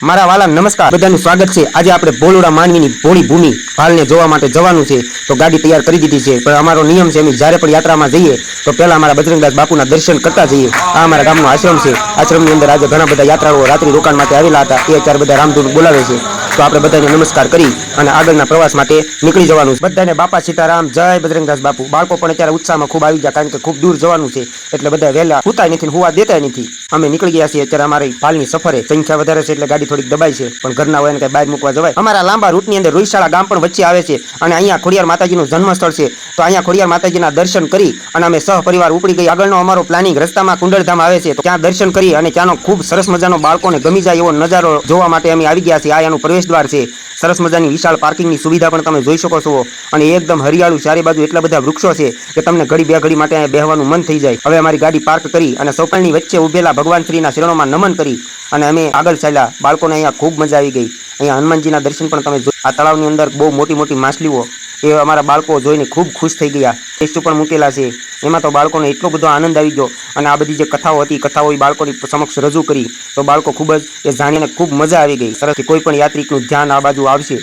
મારા વાલા નમસ્કાર, બધાનું સ્વાગત છે। આજે આપણે ભોળુડા માનવીની ભોળી ભૂમિ ભાલને જોવા માટે જવાનું છે, તો ગાડી તૈયાર કરી દીધી છે। પણ અમારો નિયમ છે, અમે જ્યારે પણ યાત્રામાં જઈએ તો પહેલા અમારા બજરંગદાસ બાપુના દર્શન કરતા જઈએ। આ અમારા ગામનો આશ્રમ છે। આશ્રમની અંદર આજે ઘણા બધા યાત્રાળુઓ રાત્રિ રોકાણ માટે આવેલા હતા, એ અત્યારે બધા રામધૂન બોલાવે છે। તો આપણે બધાને નમસ્કાર કરી અને આગળના પ્રવાસ માટે નીકળી જવાનું છે। બધાને બાપા સીતારામ, જય બજરંગદાસ બાપુ। બાળકો પણ અત્યારે ઉત્સાહમાં ખૂબ આવી ગયા, કારણ કે ખૂબ દૂર જવાનું છે, એટલે બધા વહેલા હુતાય નથી, હુવા દેતાય નથી। અમે નીકળી ગયા છીએ અત્યારે અમારી ભાલની સફરે। સંખ્યા વધારે છે એટલે ગાડી થોડીક દબાઈ છે, પણ ઘરના હોય ને કઈ બહાર મૂકવા જવાય। અમારા લાંબા રૂટની અંદર રોઈશાળા ગામ પણ વચ્ચે આવે છે, અને અહીંયા ખોડિયાર માતાજીનું જન્મસ્થળ છે। તો અહીંયા ખોડિયાર માતાજીના દર્શન કરી અને અમે સહપરિવાર ઉપડી ગઈ। આગળનો અમારો પ્લાનિંગ રસ્તામાં કુંડળધામ આવે છે, તો ત્યાં દર્શન કરી અને ત્યાંનો ખૂબ સરસ મજાનો બાળકોને ગમી જાય એવો નજારો જોવા માટે અમે આવી ગયા છીએ। આ એનું પ્રવેશદ્વાર છે। સરસ મજાની વિશાળ પાર્કિંગની સુવિધા પણ તમે જોઈ શકો છો, અને એકદમ હરિયાળું, ચારે બાજુ એટલા બધા વૃક્ષો છે કે તમને ઘડી બે ઘડી માટે અહીંયા બેહવાનું મન થઈ જાય। હવે અમારી ગાડી પાર્ક કરી અને સૌપાળની વચ્ચે ઉભેલા ભગવાન શ્રીના શરણોમાં નમન કરી અને અમે આગળ ચાલ્યા। બાળકોને અહીંયા ખૂબ મજા આવી ગઈ। અહીંયા હનુમાનજીના દર્શન પણ તમે જોઈ। આ તળાવની અંદર બહુ મોટી મોટી માછલીઓ, એ અમારા બાળકો જોઈને ખૂબ ખુશ થઈ ગયા। ટેસ્ટ પણ મૂકેલા છે, એમાં તો બાળકોને એટલો બધો આનંદ આવી ગયો। અને આ બધી જે કથાઓ હતી, કથાઓ એ બાળકોની સમક્ષ રજૂ કરી, તો બાળકો ખૂબ જ એ જાણીને ખૂબ મજા આવી ગઈ। સરસ, કોઈ પણ યાત્રિકનું ધ્યાન આ બાજુ આવશે।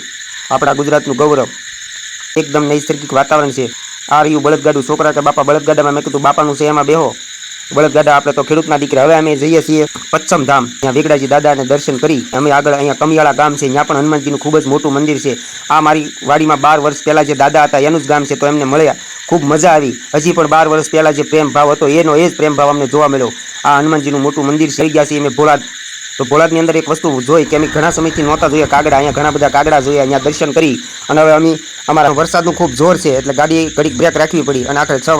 આપણા ગુજરાતનું ગૌરવ, એકદમ નૈસર્ગિક વાતાવરણ છે। આ રહ્યું બળદગાડું। છોકરા કે બાપા બળદગાડામાં, મેં કીધું બાપાનું છે એમાં બેહો। બળદગાડા, આપણે તો ખેડૂતના દીકરા। હવે અમે જઈએ છીએ પચ્છમ ધામ, ત્યાં વેગડાજી દાદાને દર્શન કરી અમે આગળ અહીંયા કમિયાળા ગામ છે, ત્યાં પણ હનુમાનજીનું ખૂબ જ મોટું મંદિર છે। આ મારી વાડીમાં 12 વર્ષ પહેલાં જે દાદા હતા એનું જ ગામ છે, તો એમને મળ્યા, ખૂબ મજા આવી। હજી પણ 12 વર્ષ પહેલાં જે પ્રેમ ભાવ હતો એનો એ જ પ્રેમ ભાવ અમને જોવા મળ્યો। આ હનુમાનજીનું મોટું મંદિર છે। ગયા છીએ અમે ભોળાદ। તો ભોળાદની અંદર એક વસ્તુ જોઈ કે અમે ઘણા સમયથી નહોતા જોયા, કાગડા। અહીંયા ઘણા બધા કાગડા જોયા, અહીંયા દર્શન કરી અને હવે અમે અમારા વરસાદનું ખૂબ જોર છે, એટલે ગાડી ઘડીક બ્રેક રાખવી પડી અને આખરે 6